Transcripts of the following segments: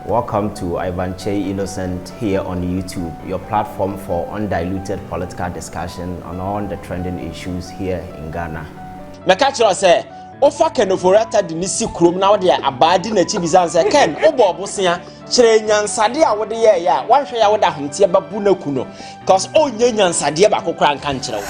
Welcome to Ivan Kyei Innocent here on YouTube, your platform for undiluted political discussion on all the trending issues here in Ghana. Mekachiro say, ofa kenoforata de nisi krom na wode abadi na chi bizan say ken obo obosia kire nyansade a wode ye ya wanhwe ya wode ahomte babu na kuno cause onye nyansade ba kokora nka nkire wo.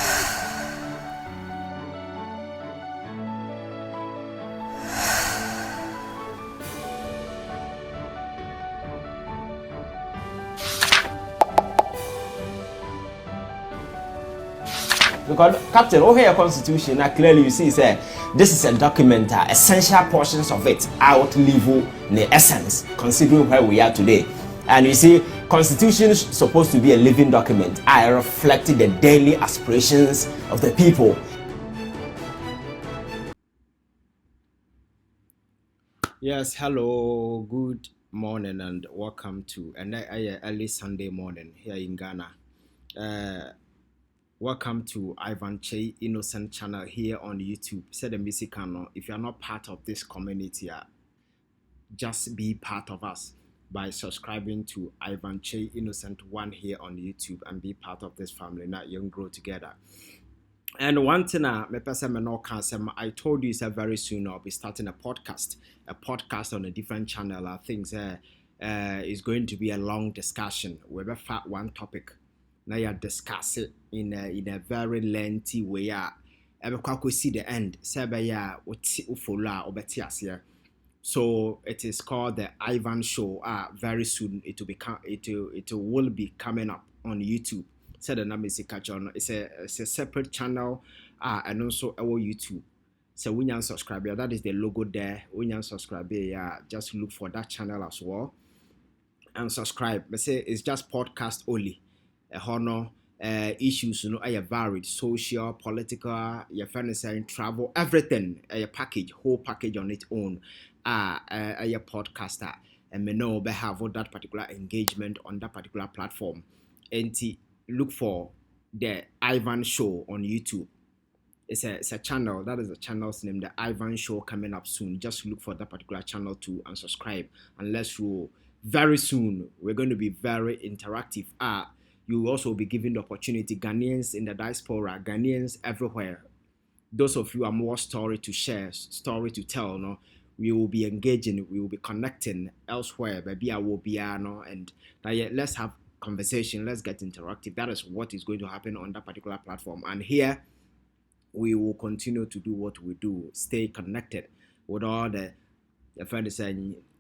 Because Captain, over here constitution, now clearly you see, say this is a document, essential portions of it outlive the essence, considering where we are today. And you see, constitution is supposed to be a living document. I reflected the daily aspirations of the people. Yes, hello, good morning, and welcome to another early Sunday morning here in Ghana. Welcome to Ivan Kyei Innocent channel here on YouTube. Said the music channel. If you are not part of this community, just be part of us by subscribing to Ivan Kyei Innocent 1 here on YouTube and be part of this family. Now you can grow together. And one thing I told you very soon I'll be starting a podcast on a different channel. I think is going to be a long discussion. We'll be one topic. Now you discuss it in a very lengthy way. Ever see the end. So it is called the Ivan Show. Very soon it will be coming up on YouTube. So the name is it's a separate channel and also our YouTube. So when you subscribe, that is the logo there. When you subscribe, just look for that channel as well and subscribe. But say it's just podcast only. Honor issues, I varied social, political, your financial, travel, everything, a package, whole package on its own. A podcaster, and me know be have that particular engagement on that particular platform. And look for the Ivan Show on YouTube. It's a channel. That is the channel's name, the Ivan Show, coming up soon. Just look for that particular channel too and subscribe. And let's roll. Very soon, we're going to be very interactive. You will also be given the opportunity, Ghanaians in the diaspora, Ghanaians everywhere. Those of you are more story to share, story to tell, no? We will be engaging, we will be connecting elsewhere. Maybe I will be, no? And let's have conversation, let's get interactive. That is what is going to happen on that particular platform. And here, we will continue to do what we do, stay connected with all the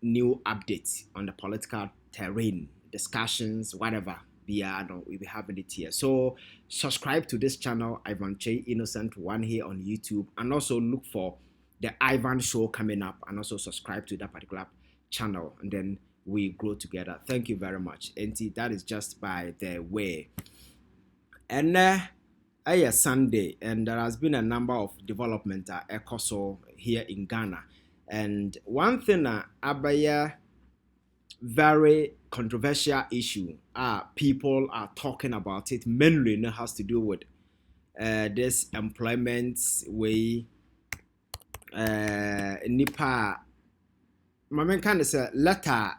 new updates on the political terrain, discussions, whatever. We'll be having it here. So subscribe to this channel, Ivan Kyei Innocent 1 here on YouTube, and also look for the Ivan Show coming up, and also subscribe to that particular channel, and then we grow together. Thank you very much. And that is just by the way. And Sunday, and there has been a number of development here in Ghana. And one thing Abaya very controversial issue. People are talking about it. Mainly has to do with this employment way. Nipa, my man kind of say letter.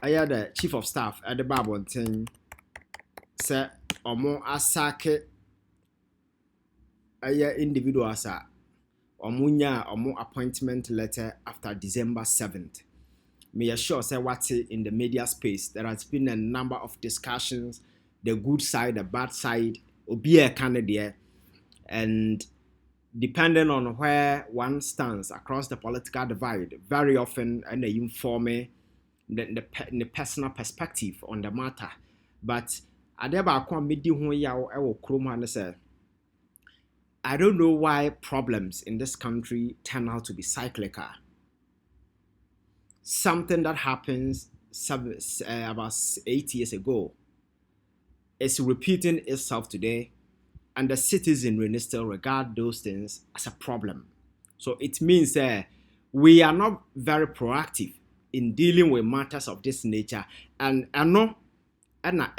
I had the chief of staff at the Bible thing. Say omo asake. Individual asa. Omo appointment letter after December 7th. Me assure say what's in the media space. There has been a number of discussions, the good side, the bad side, be a candidate, and depending on where one stands across the political divide, very often and they inform me the personal perspective on the matter. But I don't know why problems in this country turn out to be cyclical. Something that happens about 8 years ago is repeating itself today, and the citizenry still regard those things as a problem. So it means we are not very proactive in dealing with matters of this nature, and not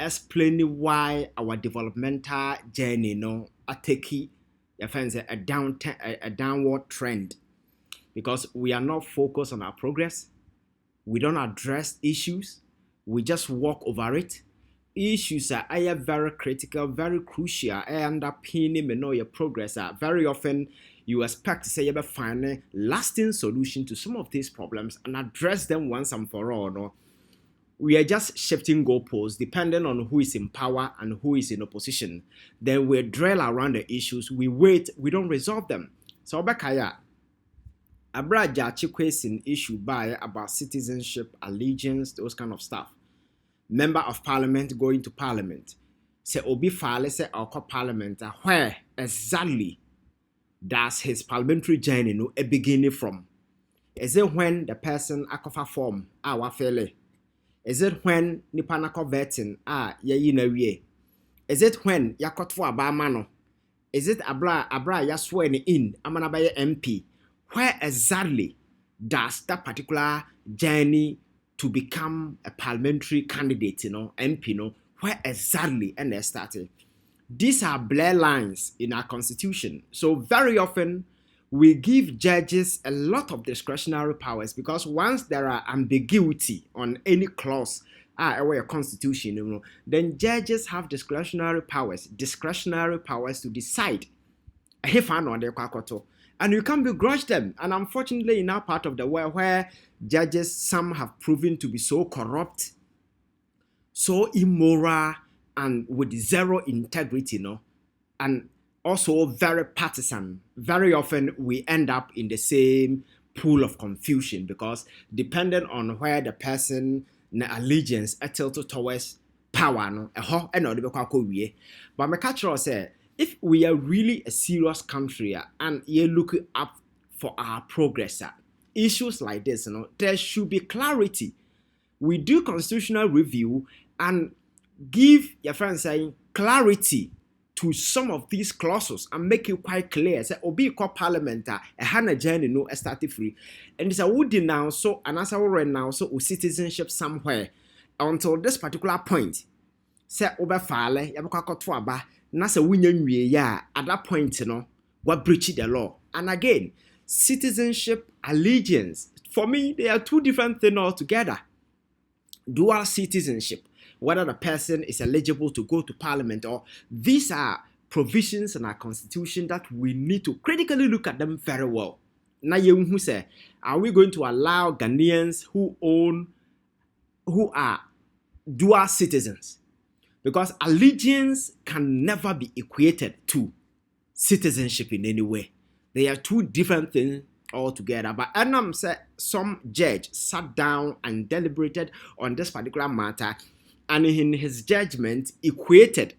explaining why our developmental journey are taking a downward trend, because we are not focused on our progress. we don't address issues, we just walk over it. Issues are very critical, very crucial, underpinning your progress. Very often you expect to say you find a lasting solution to some of these problems and address them once and for all. No? We are just shifting goalposts depending on who is in power and who is in opposition. Then we drill around the issues, we wait, we don't resolve them. So Obekaya, Abraja Chikwesin issue by about citizenship, allegiance, those kind of stuff. Member of parliament going to parliament. Say Obi Fale say Oko parliament, where exactly does his parliamentary journey no a beginning from? Is it when the person akofa form wafele? Is it when nipa nako vetting yeyi na wie? Is it when yakotfo abama no? Is it abra yaswe ni in amana baye MP? Where exactly does that particular journey to become a parliamentary candidate, MP, where exactly and they started? These are blur lines in our constitution. So very often we give judges a lot of discretionary powers because once there are ambiguity on any clause our constitution, then judges have discretionary powers to decide if I know the and you can't begrudge them. And unfortunately, in our part of the world where judges, some have proven to be so corrupt, so immoral, and with zero integrity, and also very partisan, very often we end up in the same pool of confusion because depending on where the person allegiance tilted towards power, but my culture say, if we are really a serious country and you're looking up for our progress, issues like this, there should be clarity. We do constitutional review and give your friends saying clarity to some of these clauses and make it quite clear. Say, Obi call parliament a hana journey no started free, and it's a would now so and as I already now so citizenship somewhere until this particular point. Say Oba fale yabaka to aba. Nasa winyan ya at that point, what breached the law. And again, citizenship, allegiance, for me, they are two different things altogether. Dual citizenship, whether the person is eligible to go to parliament, or these are provisions in our constitution that we need to critically look at them very well. Now, you say, are we going to allow Ghanaians who are dual citizens? Because allegiance can never be equated to citizenship in any way. They are two different things altogether. But Anam said some judge sat down and deliberated on this particular matter, and in his judgment equated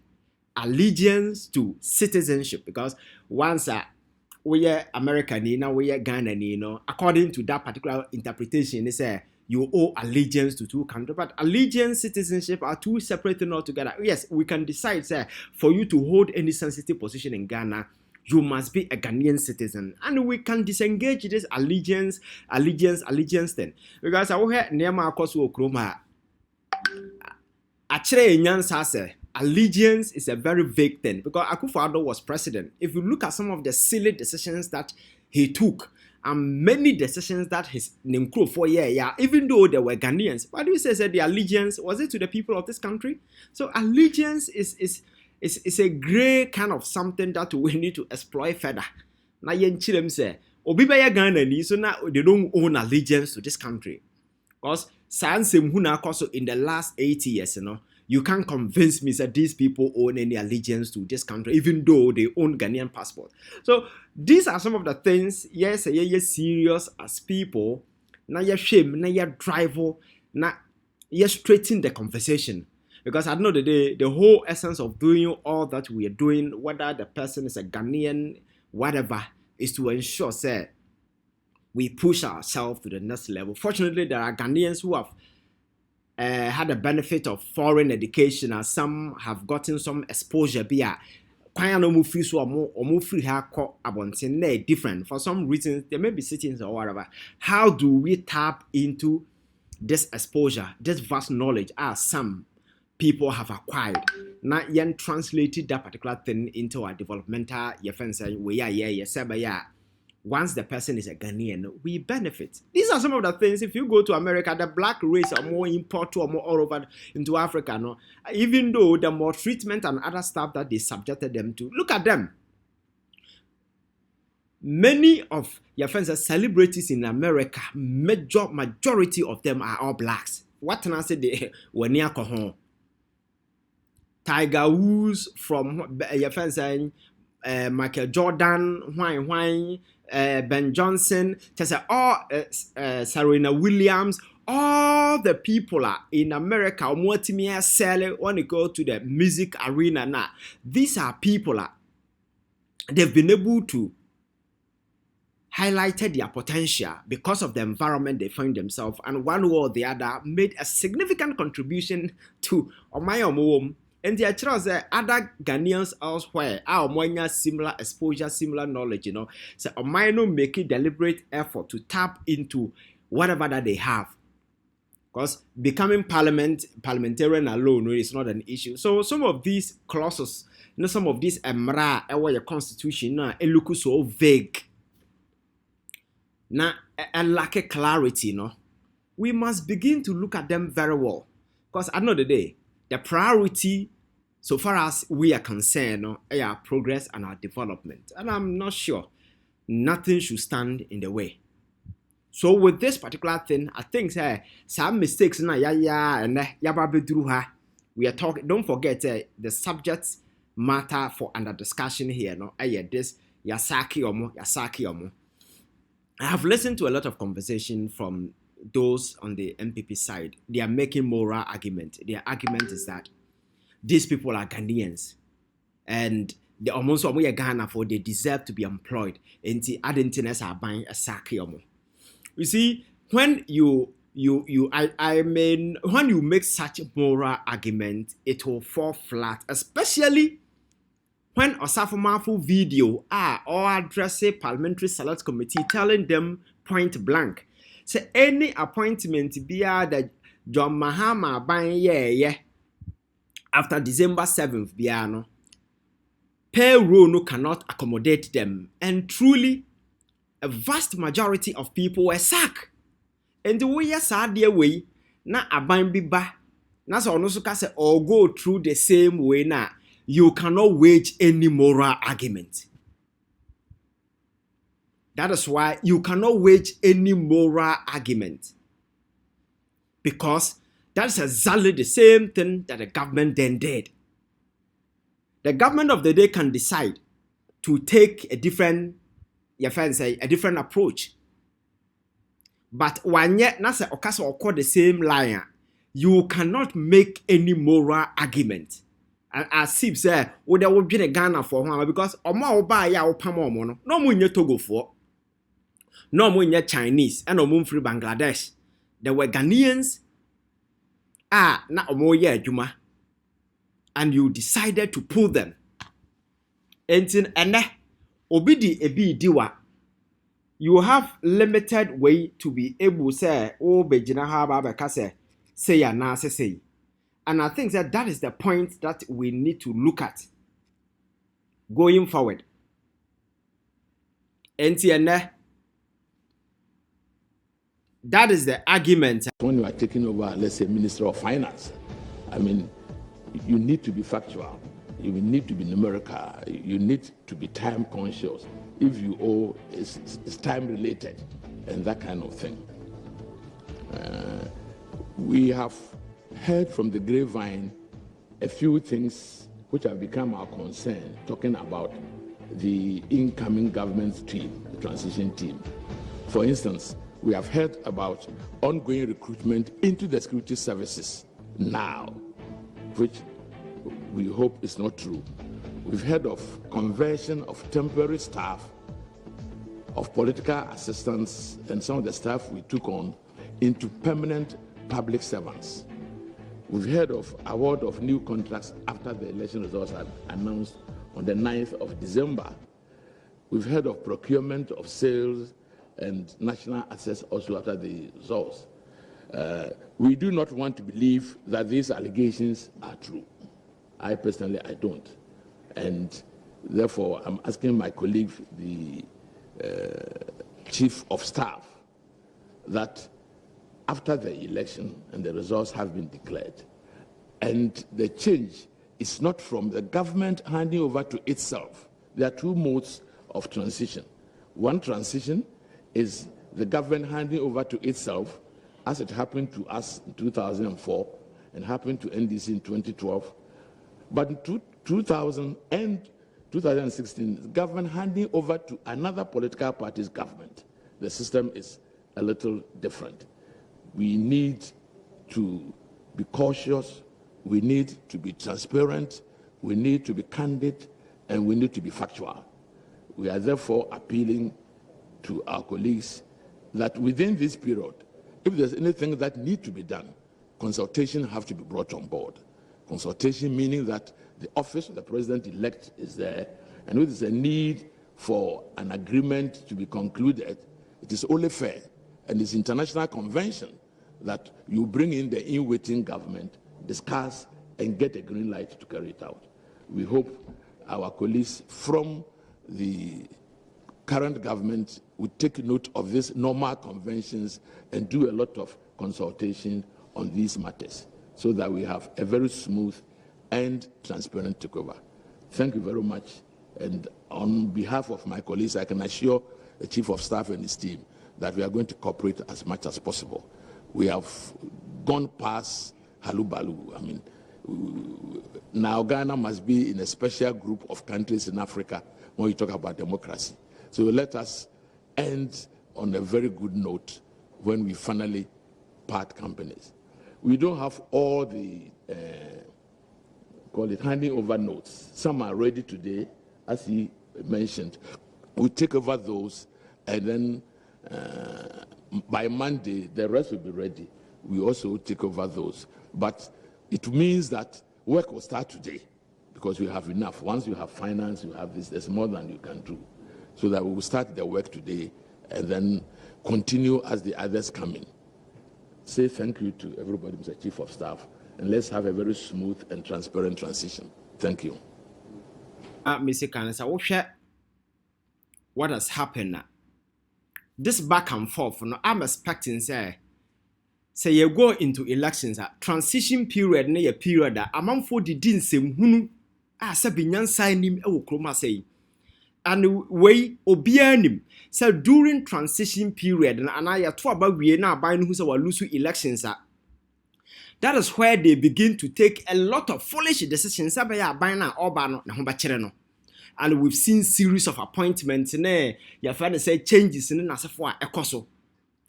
allegiance to citizenship. Because once we are American, now we are Ghana, according to that particular interpretation, they say you owe allegiance to two countries, but allegiance, citizenship are two separate things altogether. Yes, we can decide, for you to hold any sensitive position in Ghana, you must be a Ghanaian citizen, and we can disengage this allegiance thing. Because I will hear Nema Akosu Okroma. Actually, Nyansa say allegiance is a very vague thing because Akufo-Addo was president. If you look at some of the silly decisions that he took, and many decisions that his name crew for even though they were Ghanaians, why do you say the allegiance was it to the people of this country? So allegiance is a gray kind of something that we need to exploit further. Now yen chilem say obi ba ya Ghana so now they don't own allegiance to this country. Because in the last 80 years, you can't convince me that these people own any allegiance to this country, even though they own Ghanaian passport. So these are some of the things, yes, you're serious as people. Now you're shame, now you're driver, now you're straightening the conversation. Because at the end of the day, the whole essence of doing all that we are doing, whether the person is a Ghanaian, whatever, is to ensure, we push ourselves to the next level. Fortunately, there are Ghanaians who have had the benefit of foreign education, and some have gotten some exposure. Different. For some reasons, they may be citizens or whatever. How do we tap into this exposure, this vast knowledge as some people have acquired? Now, you translated that particular thing into our developmental, once the person is a Ghanaian, we benefit. These are some of the things. If you go to America, the black race are more imported or more all over into Africa. No, even though the more treatment and other stuff that they subjected them to, look at them. Many of your friends are celebrities in America. Majority of them are all blacks. What can I say? They were near Kohon. Tiger Woods from your friends saying Michael Jordan, Ben Johnson, just all Serena Williams, all the people are in America. When you go to the music arena now, these are people they've been able to highlighted their potential because of the environment they find themselves, and one way or the other made a significant contribution to Omayom. And the actual other Ghanaians elsewhere are similar exposure, similar knowledge, So Omayom make a deliberate effort to tap into whatever that they have. Because becoming parliamentarian alone is not an issue. So some of these clauses, some of these emra your constitution look so vague. Now, a lack of clarity, we must begin to look at them very well. Because at the end of the day, the priority, so far as we are concerned, is our progress and our development. And I'm not sure nothing should stand in the way. So with this particular thing, I think some mistakes we are talking. Don't forget the subject matter for under discussion here. This Yasaki Omo. I have listened to a lot of conversation from those on the MPP side. They are making moral argument. Their argument is that these people are Ghanaians and they almost Ghana for they deserve to be employed. And the identities are buying a saki. You see, when you make such a moral argument, it will fall flat, especially when Osafo video or address a parliamentary select committee telling them point blank, say any appointment be that John Mahama buying after December 7th biano, payroll no cannot accommodate them, and truly a vast majority of people were sacked. And the way yes way na aban biba na so no so ka say or go through the same way na. You cannot wage any moral argument. That is why you cannot wage any moral argument. Because that's exactly the same thing that the government then did. The government of the day can decide to take a different approach. But when yet na say okasa okọ the same line, you cannot make any moral argument. And as if say, there will be a Ghana for him because Omo buy ya opamo no more in Togo for, no more in Chinese, and no more free Bangladesh. There were Ghanaians, na Omo ye Juma, and you decided to pull them. And obidi ebi diwa. You have limited way to be able to say, bejina haba kase say ya na say. And I think that is the point that we need to look at going forward. And that is the argument. When you are taking over, let's say, Minister of Finance, I mean, you need to be factual. You need to be numerical. You need to be time conscious. If you owe, it's time related and that kind of thing. We have heard from the grapevine a few things which have become our concern, talking about the incoming government team, the transition team. For instance, we have heard about ongoing recruitment into the security services now, which we hope is not true. We've heard of conversion of temporary staff, of political assistants, and some of the staff we took on into permanent public servants. We've heard of award of new contracts after the election results are announced on the 9th of December. We've heard of procurement of sales and national assets also after the results. We do not want to believe that these allegations are true. I personally don't. And therefore, I'm asking my colleague, the chief of staff that after the election and the results have been declared, and the change is not from the government handing over to itself. There are two modes of transition. One transition is the government handing over to itself, as it happened to us in 2004 and happened to NDC in 2012. But in 2000 and 2016, the government handing over to another political party's government. The system is a little different. We need to be cautious, we need to be transparent, we need to be candid, and we need to be factual. We are therefore appealing to our colleagues that within this period, if there's anything that needs to be done, consultation have to be brought on board. Consultation meaning that the office of the president-elect is there, and if there's a need for an agreement to be concluded, it is only fair, and it's international convention that you bring in the in-waiting government, discuss, and get a green light to carry it out. We hope our colleagues from the current government would take note of these normal conventions and do a lot of consultation on these matters so that we have a very smooth and transparent takeover. Thank you very much. And on behalf of my colleagues, I can assure the Chief of Staff and his team that we are going to cooperate as much as possible. We have gone past halubalu. I mean, now Ghana must be in a special group of countries in Africa when you talk about democracy. So let us end on a very good note when we finally part companies. We don't have all the, call it handing over notes. Some are ready today, as he mentioned. We take over those, and then by Monday, the rest will be ready. We also take over those. But it means that work will start today because we have enough. Once you have finance, you have this, there's more than you can do. So that we will start the work today and then continue as the others come in. Say thank you to everybody, Mr. Chief of Staff, and let's have a very smooth and transparent transition. Thank you. Mr. Kanesa, what has happened now? This back and forth, I'm expecting, say you go into elections, transition period, near period, among for the din same hunu, Sabinyan sign him, Kroma say. And way obianim so during transition period and I talk about we now buying who's our lose elections that is where they begin to take a lot of foolish decisions and we've seen series of appointments your friend say changes in Nasafwa.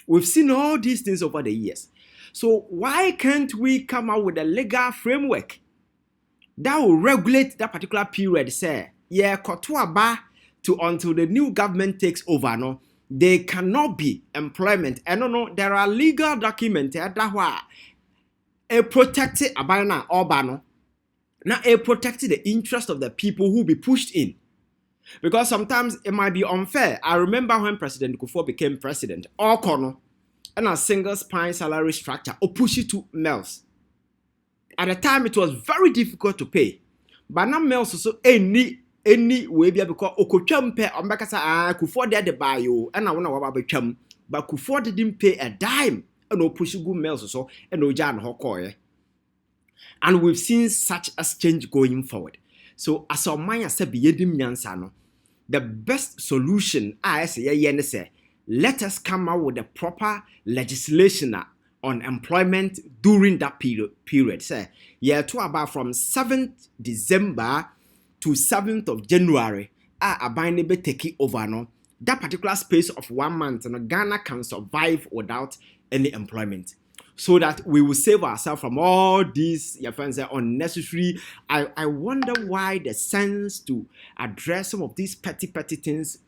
We've seen all these things over the years. So why can't we come out with a legal framework that will regulate that particular period? Say to until the new government takes over, no, they cannot be employment. And no, there are legal documents that a protected abana urbano. Now a protected the interest of the people who be pushed in. Because sometimes it might be unfair. I remember when President Kufuor became president, all corner and a single spine salary structure or push it to males. At the time it was very difficult to pay. But now males also any way because okotwam pe ombekasa Kufuor dey the buy you and I wanna wa betwam but Kufuor didn't pay a dime and no push good mails so and no jan hokoye. And we've seen such a change going forward. So as our mind said yedim nyansa no, the best solution I say let us come out with a proper legislation on employment during that period. Say to about from 7th December to 7th of January, Abine be taking over no. That particular space of 1 month, and Ghana can survive without any employment. So that we will save ourselves from all these, your friends say, unnecessary. I wonder why the sense to address some of these petty things.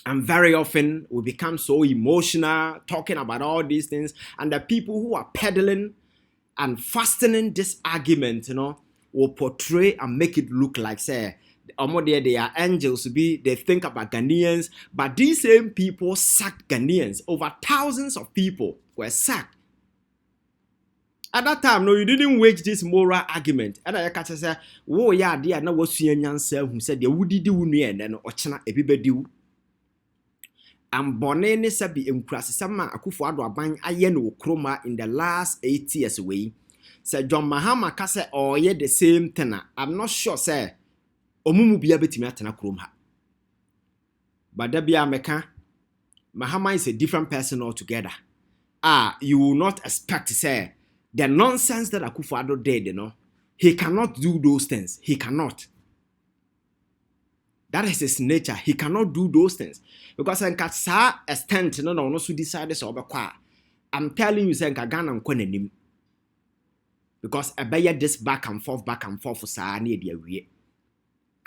And very often we become so emotional talking about all these things, and the people who are peddling and fastening this argument, will portray and make it look like, say, they are angels, they think about Ghanaians, but these same people sacked Ghanaians. Over thousands of people were sacked. At that time, no, you didn't wage this moral argument. And I catch say, "Oh yeah, dear, na was Nyansa who said, 'You would do me and then Ochana everybody." And Bonene Sabi Imkrasama Akufuado Aban Ayen Kroma in the last 8 years away. Said John Mahama Kase or yet the same tenor. I'm not sure, sir. Omumu be able to meet Kroma. But there be a meka. Mahama is a different person altogether. You will not expect to say the nonsense that Akufo-Addo did, he cannot do those things. He cannot. That is his nature. He cannot do those things. Because in Katsa extent, no so decide this over kwa. I'm telling you, say Ghana nkwenenim. Because I bear this back and forth for sa near the way.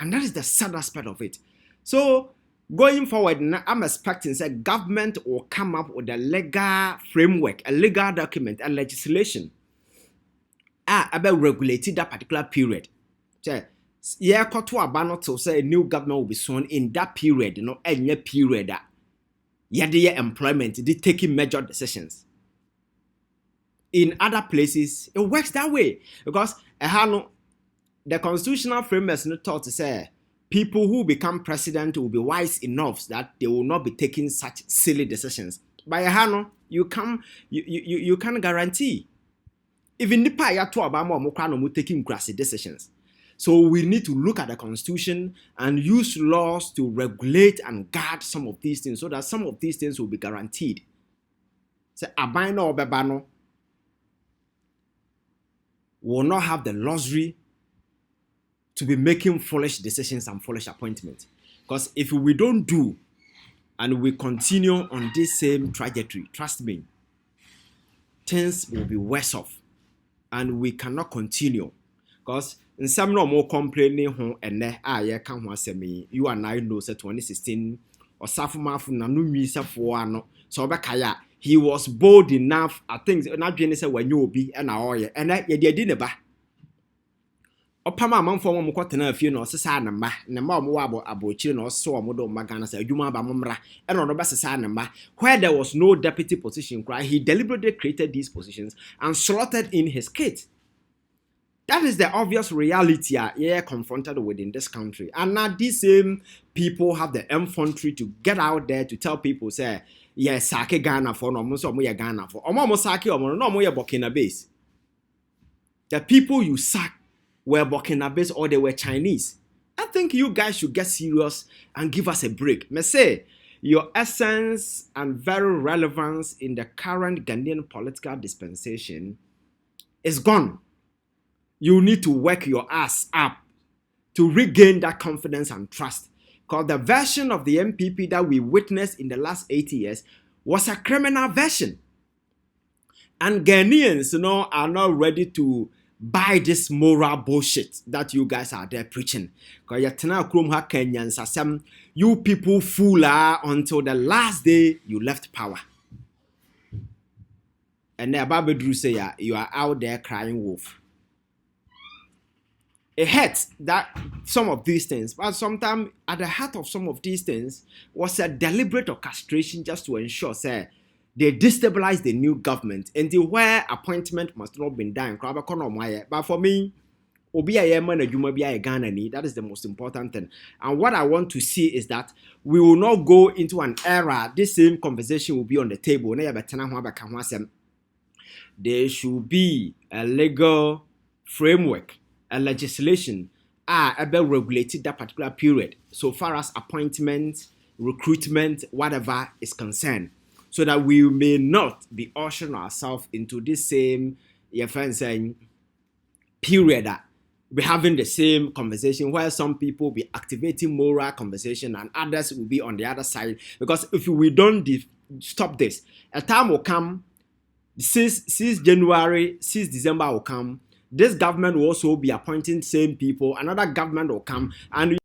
And that is the sad aspect of it. So going forward, I'm expecting that government will come up with a legal framework, a legal document, a legislation. About regulating that particular period. Yeah, to say a new government will be sworn in that period, any period that the employment, they taking major decisions. In other places, it works that way because the constitutional framework is not taught to say people who become president will be wise enough that they will not be taking such silly decisions. By you can't guarantee. Even the pay to Obama taking grassy decisions. So we need to look at the constitution and use laws to regulate and guard some of these things so that some of these things will be guaranteed. So Abino or Bebano will not have the luxury to be making foolish decisions and foolish appointments. Because if we don't do and we continue on this same trajectory, trust me, things will be worse off. And we cannot continue. Because in some no more complaining and you and I know that 2016 or Safumafu Nanumi Safuano so Bakaya, he was bold enough. I think not Jenny when you be an hour and I didn't ba. Opama man for Mokotana few no Sanama, Nama Wabo Abochi no so Modo Magana say Yuma Bamra and on the Sanama, where there was no deputy position cry, he deliberately created these positions and slotted in his kit. That is the obvious reality confronted with in this country. And now these same people have the infantry to get out there to tell people, say, yes, Sake Ghana for no so moya Ghana for Omo Sake or no moya Burkina base. The people you sack were Burkina base or they were Chinese. I think you guys should get serious and give us a break. Me say, your essence and very relevance in the current Ghanaian political dispensation is gone. You need to work your ass up to regain that confidence and trust. Because the version of the MPP that we witnessed in the last 80 years was a criminal version. And Ghanaians, are not ready to buy this moral bullshit that you guys are there preaching. Because you people fool until the last day you left power. And the Babedru say you are out there crying wolf. It hurts that some of these things, but sometimes at the heart of some of these things was a deliberate orchestration just to ensure, say, they destabilize the new government until where appointment must not be done. But for me, that is the most important thing. And what I want to see is that we will not go into an era, this same conversation will be on the table. There should be a legal framework, a legislation about regulating that particular period so far as appointment, recruitment, whatever is concerned, so that we may not be ushering ourselves into this same period that we're having the same conversation where some people be activating moral conversation and others will be on the other side. Because if we don't stop this, a time will come, 6 January, 6 December will come. This government will also be appointing same people. Another government will come, and